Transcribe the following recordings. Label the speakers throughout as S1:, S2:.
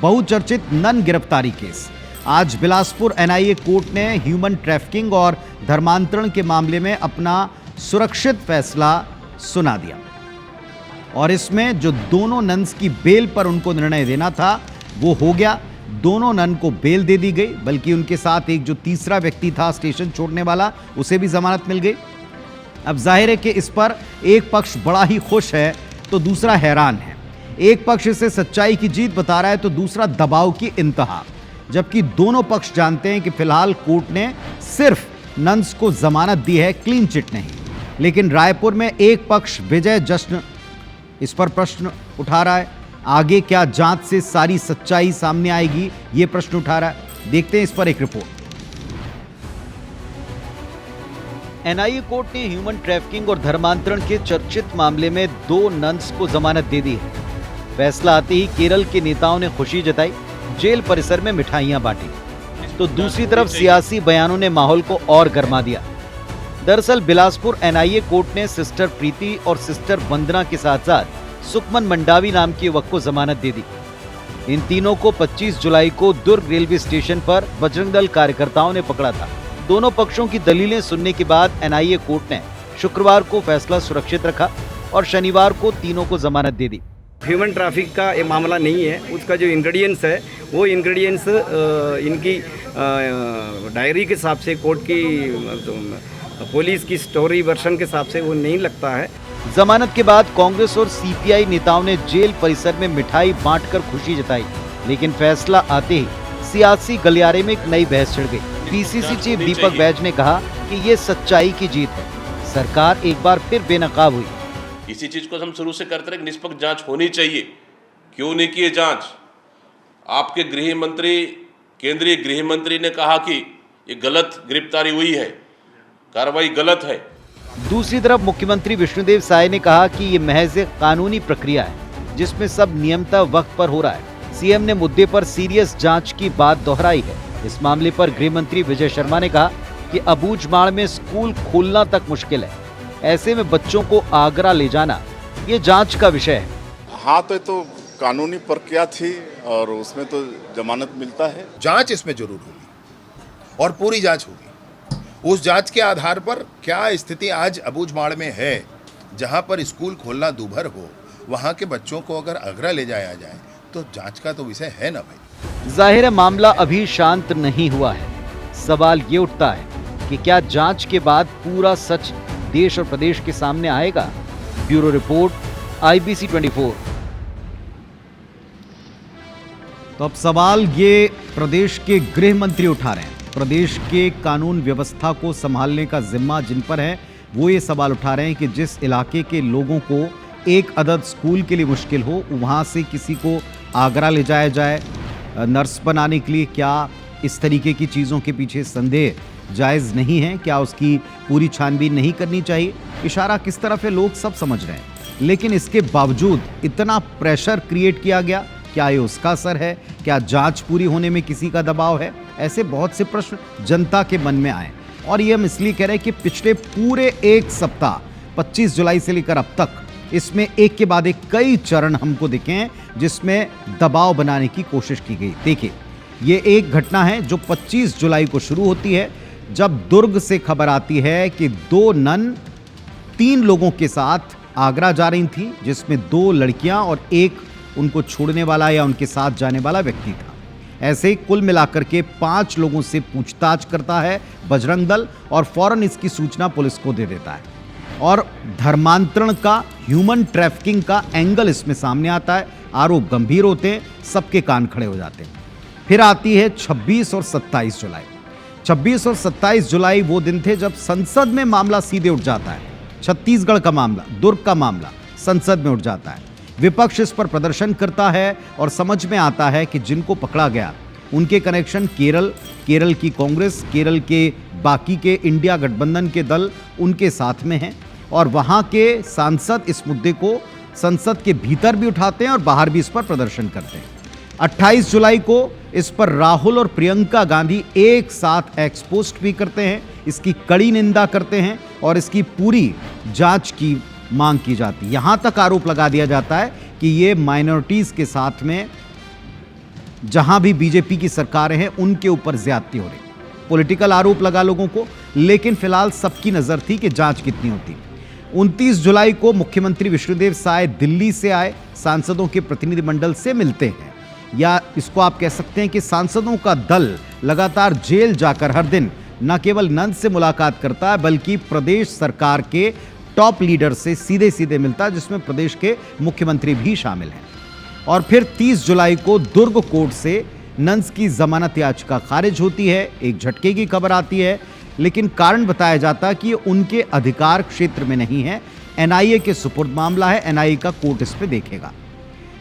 S1: बहुचर्चित नन गिरफ्तारी केस। आज बिलासपुर एनआईए कोर्ट ने ह्यूमन ट्रैफिकिंग और धर्मांतरण के मामले में अपना सुरक्षित फैसला सुना दिया और इसमें जो दोनों नन्स की बेल पर उनको निर्णय देना था वो हो गया। दोनों नन को बेल दे दी गई, बल्कि उनके साथ एक जो तीसरा व्यक्ति था स्टेशन छोड़ने वाला, उसे भी जमानत मिल गई। अब जाहिर है कि इस पर एक पक्ष बड़ा ही खुश है तो दूसरा हैरान है। एक पक्ष इसे सच्चाई की जीत बता रहा है तो दूसरा दबाव की इंतहा, जबकि दोनों पक्ष जानते हैं कि फिलहाल कोर्ट ने सिर्फ नन्स को जमानत दी है, क्लीन चिट नहीं। लेकिन रायपुर में एक पक्ष विजय जश्न इस पर प्रश्न उठा रहा है। आगे क्या जांच से सारी सच्चाई सामने आएगी, ये प्रश्न उठा रहा है। देखते हैं इस पर एक रिपोर्ट। एनआईए कोर्ट ने ह्यूमन ट्रैफिकिंग और धर्मांतरण के चर्चित मामले में 2 नन्स को जमानत दे दी है। फैसला आते ही केरल के नेताओं ने खुशी जताई, जेल परिसर में मिठाइयां बांटी, तो दूसरी तरफ सियासी बयानों ने माहौल को और गर्मा दिया। दरअसल बिलासपुर एनआईए कोर्ट ने सिस्टर प्रीति और सिस्टर वंदना के साथ साथ सुखमन मंडावी नाम के युवक को जमानत दे दी। इन तीनों को 25 जुलाई को दुर्ग रेलवे स्टेशन पर बजरंग दल कार्यकर्ताओं ने पकड़ा था। दोनों पक्षों की दलीलें सुनने के बाद एनआईए कोर्ट ने शुक्रवार को फैसला सुरक्षित रखा और शनिवार को तीनों को जमानत दे दी।
S2: ह्यूमन ट्रैफिक का ये मामला नहीं है, उसका जो इंग्रेडिएंट्स है वो इंग्रेडिएंट्स इनकी डायरी के हिसाब से, कोर्ट की पुलिस की स्टोरी वर्शन के हिसाब से वो नहीं लगता है।
S1: जमानत के बाद कांग्रेस और सीपीआई नेताओं ने जेल परिसर में मिठाई बांटकर खुशी जताई, लेकिन फैसला आते ही सियासी गलियारे में एक नई बहस छिड़ गई। पीसीसी चीफ दीपक बैज ने कहा कि ये सच्चाई की जीत है, सरकार एक बार फिर बेनकाब हुई।
S3: इसी चीज को हम शुरू से करते रहे, निष्पक्ष जांच होनी चाहिए। क्यों नहीं की जांच? आपके गृह मंत्री, केंद्रीय गृह मंत्री ने कहा कि ये गलत गिरफ्तारी हुई है, कार्रवाई गलत है।
S1: दूसरी तरफ मुख्यमंत्री विष्णुदेव साय ने कहा कि ये महज एक कानूनी प्रक्रिया है जिसमें सब नियमतः वक्त पर हो रहा है। सीएम ने मुद्दे पर सीरियस जांच की बात दोहराई है। इस मामले पर गृह मंत्री विजय शर्मा ने कहा कि अबूझमाड़ में स्कूल खोलना तक मुश्किल है, ऐसे में बच्चों को आगरा ले जाना ये जांच का विषय है।
S4: हाँ, तो कानूनी प्रक्रिया थी और उसमें तो जमानत मिलता है।
S5: जांच इसमें जरूर होगी और पूरी जांच होगी। उस जांच के आधार पर क्या स्थिति आज अबूझमाड़ में है, जहां पर स्कूल खोलना दूभर हो, वहां के बच्चों को अगर आगरा ले जाया जाए तो जांच का तो विषय है ना भाई।
S1: जाहिर है मामला अभी शांत नहीं हुआ है। सवाल ये उठता है कि क्या जांच के बाद पूरा सच देश और प्रदेश के सामने आएगा। Bureau report, IBC 24। तो अब सवाल ये प्रदेश के गृह मंत्री उठा रहे हैं। प्रदेश के कानून व्यवस्था को संभालने का जिम्मा जिन पर है वो ये सवाल उठा रहे हैं कि जिस इलाके के लोगों को एक अदद स्कूल के लिए मुश्किल हो, वहाँ से किसी को आगरा ले जाया जाए नर्स बनाने के लिए, क्या इस तरीके की चीज़ों के पीछे संदेह जायज़ नहीं है? क्या उसकी पूरी छानबीन नहीं करनी चाहिए? इशारा किस तरफ है लोग सब समझ रहे हैं, लेकिन इसके बावजूद इतना प्रेशर क्रिएट किया गया, क्या ये उसका असर है? क्या जांच पूरी होने में किसी का दबाव है? ऐसे बहुत से प्रश्न जनता के मन में आए और ये हम इसलिए कह रहे हैं कि पिछले पूरे एक सप्ताह 25 जुलाई से लेकर अब तक इसमें एक के बाद एक कई चरण हमको दिखे हैं जिसमें दबाव बनाने की कोशिश की गई। देखिए, ये एक घटना है जो 25 जुलाई को शुरू होती है, जब दुर्ग से खबर आती है कि 2 नन 3 लोगों के साथ आगरा जा रही थी, जिसमें 2 लड़कियां और एक उनको छोड़ने वाला या उनके साथ जाने वाला व्यक्ति था। ऐसे कुल मिलाकर के 5 लोगों से पूछताछ करता है बजरंग दल और फौरन इसकी सूचना पुलिस को दे देता है और धर्मांतरण का, ह्यूमन ट्रैफिकिंग का एंगल इसमें सामने आता है। आरोप गंभीर होते हैं, सबके कान खड़े हो जाते हैं। फिर आती है 26 और 27 जुलाई। 26 और 27 जुलाई वो दिन थे जब संसद में मामला सीधे उठ जाता है। छत्तीसगढ़ का मामला, दुर्ग का मामला संसद में उठ जाता है। विपक्ष इस पर प्रदर्शन करता है और समझ में आता है कि जिनको पकड़ा गया उनके कनेक्शन केरल की कांग्रेस, केरल के बाकी के इंडिया गठबंधन के दल उनके साथ में हैं और वहां के सांसद इस मुद्दे को संसद के भीतर भी उठाते हैं और बाहर भी इस पर प्रदर्शन करते हैं। 28 जुलाई को इस पर राहुल और प्रियंका गांधी एक साथ एक्सपोस्ट भी करते हैं, इसकी कड़ी निंदा करते हैं और इसकी पूरी जांच की मांग की जाती है। यहां तक आरोप लगा दिया जाता है कि ये माइनॉरिटीज के साथ में जहां भी बीजेपी की सरकारें हैं उनके ऊपर ज्यादती हो रही। पॉलिटिकल आरोप लगा लोगों को, लेकिन फिलहाल सबकी नजर थी कि जांच कितनी होती। 29 जुलाई को मुख्यमंत्री विष्णुदेव साय दिल्ली से आए, सांसदों के प्रतिनिधिमंडल से मिलते हैं, या इसको आप कह सकते हैं कि सांसदों का दल लगातार जेल जाकर हर दिन न केवल नंद से मुलाकात करता है बल्कि प्रदेश सरकार के टॉप लीडर से सीधे सीधे मिलता है, जिसमें प्रदेश के मुख्यमंत्री भी शामिल हैं। और फिर 30 जुलाई को दुर्ग कोर्ट से नंद की जमानत याचिका खारिज होती है। एक झटके की खबर आती है, लेकिन कारण बताया जाता कि उनके अधिकार क्षेत्र में नहीं है, एनआईए के सुपुर्द मामला है, एनआईए का कोर्ट इस पे देखेगा।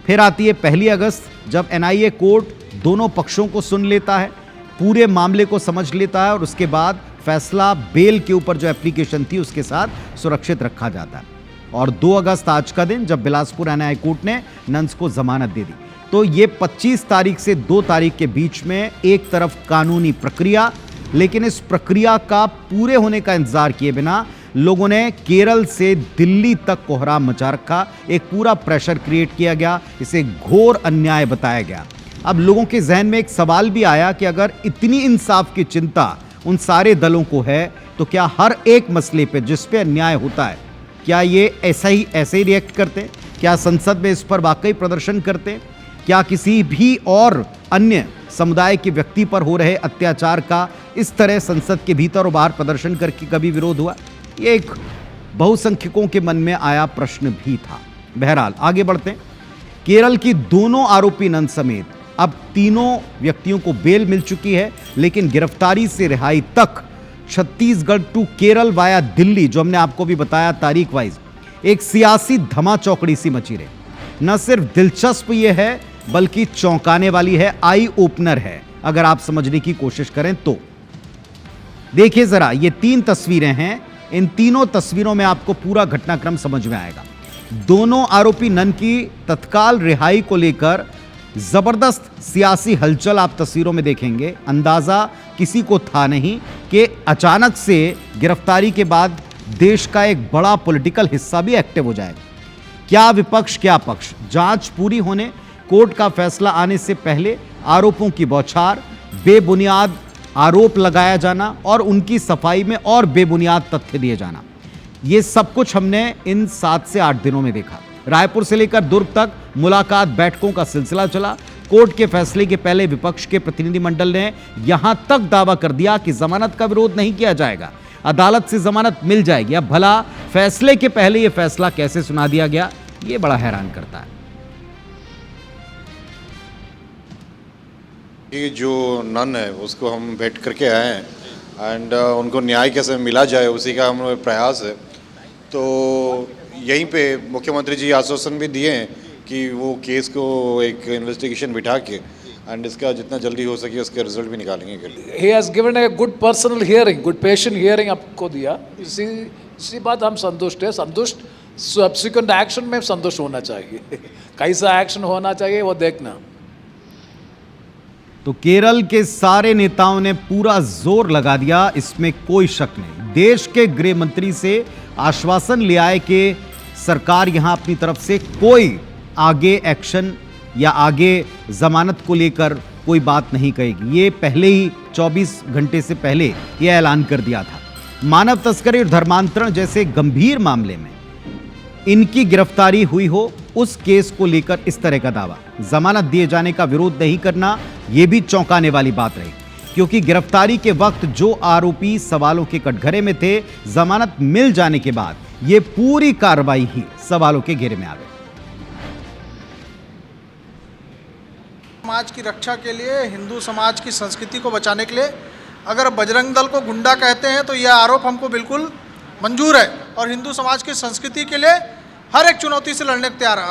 S1: फिर आती है 1 अगस्त, जब एनआईए कोर्ट दोनों पक्षों को सुन लेता है, पूरे मामले को समझ लेता है और उसके बाद फैसला बेल के ऊपर जो एप्लीकेशन थी उसके साथ सुरक्षित रखा जाता है। और 2 अगस्त आज का दिन, जब बिलासपुर एनआईए कोर्ट ने नंद को जमानत दे दी। तो ये 25 तारीख से 2 तारीख के बीच में एक तरफ कानूनी प्रक्रिया, लेकिन इस प्रक्रिया का पूरे होने का इंतजार किए बिना लोगों ने केरल से दिल्ली तक कोहराम मचा रखा। एक पूरा प्रेशर क्रिएट किया गया, इसे घोर अन्याय बताया गया। अब लोगों के जहन में एक सवाल भी आया कि अगर इतनी इंसाफ की चिंता उन सारे दलों को है, तो क्या हर एक मसले पे जिस पे अन्याय होता है, क्या ये ऐसे ही रिएक्ट करते? क्या संसद में इस पर वाकई प्रदर्शन करते? क्या किसी भी और अन्य समुदाय के व्यक्ति पर हो रहे अत्याचार का इस तरह संसद के भीतर और बाहर प्रदर्शन करके कभी विरोध हुआ? ये एक बहुसंख्यकों के मन में आया प्रश्न भी था। बहरहाल आगे बढ़ते हैं। केरल की दोनों आरोपी नंद समेत अब तीनों व्यक्तियों को बेल मिल चुकी है, लेकिन गिरफ्तारी से रिहाई तक छत्तीसगढ़ टू केरल वाया दिल्ली, जो हमने आपको भी बताया तारीख वाइज, एक सियासी धमाचौकड़ी सी मची रही। न सिर्फ दिलचस्प ये है बल्कि चौंकाने वाली है, आई ओपनर है अगर आप समझने की कोशिश करें तो। देखिए जरा, ये 3 तस्वीरें हैं, इन तीनों तस्वीरों में आपको पूरा घटनाक्रम समझ में आएगा। दोनों आरोपी नंद की तत्काल रिहाई को लेकर जबरदस्त सियासी हलचल आप तस्वीरों में देखेंगे। अंदाजा किसी को था नहीं कि अचानक से गिरफ्तारी के बाद देश का एक बड़ा पॉलिटिकल हिस्सा भी एक्टिव हो जाएगा। क्या विपक्ष क्या पक्ष, जांच पूरी होने, कोर्ट का फैसला आने से पहले आरोपों की बौछार, बेबुनियाद आरोप लगाया जाना और उनकी सफाई में और बेबुनियाद तथ्य दिए जाना, ये सब कुछ हमने इन 7 से 8 दिनों में देखा। रायपुर से लेकर दुर्ग तक मुलाकात बैठकों का सिलसिला चला। कोर्ट के फैसले के पहले विपक्ष के प्रतिनिधिमंडल ने यहां तक दावा कर दिया कि जमानत का विरोध नहीं किया जाएगा, अदालत से जमानत मिल जाएगी। अब भला फैसले के पहले यह फैसला कैसे सुना दिया गया, यह बड़ा हैरान करता है।
S6: ये जो नन है उसको हम भेंट करके आए हैं एंड उनको न्याय कैसे मिला जाए उसी का हम प्रयास है। तो यहीं पे मुख्यमंत्री जी आश्वासन भी दिए हैं कि वो केस को एक इन्वेस्टिगेशन बिठा के एंड इसका जितना जल्दी हो सके उसके रिजल्ट भी निकालेंगे।
S7: He has given a good personal hearing, good patient hearing आपको दिया, इसी बात हम संतुष्ट है। संतुष्ट सब्सिक्वेंट एक्शन में संतुष्ट होना चाहिए। कैसा एक्शन होना चाहिए वो देखना।
S1: तो केरल के सारे नेताओं ने पूरा जोर लगा दिया, इसमें कोई शक नहीं। देश के गृह मंत्री से आश्वासन लिया है कि सरकार यहां अपनी तरफ से कोई आगे एक्शन या आगे जमानत को लेकर कोई बात नहीं कहेगी। ये पहले ही 24 घंटे से पहले यह ऐलान कर दिया था। मानव तस्करी और धर्मांतरण जैसे गंभीर मामले में इनकी गिरफ्तारी हुई हो, उस केस को लेकर इस तरह का दावा, जमानत दिए जाने का विरोध नहीं करना, यह भी चौंकाने वाली बात रही, क्योंकि गिरफ्तारी के वक्त जो आरोपी सवालों के कटघरे में थे, जमानत मिल जाने के बाद यह पूरी कार्रवाई ही सवालों के घेरे में आ गई।
S8: समाज की रक्षा के लिए, हिंदू समाज की संस्कृति को बचाने के लिए अगर बजरंग दल को गुंडा कहते हैं तो यह आरोप हमको बिल्कुल मंजूर है और हिंदू समाज की संस्कृति के लिए हर एक चुनौती से लड़ने को तैयार है।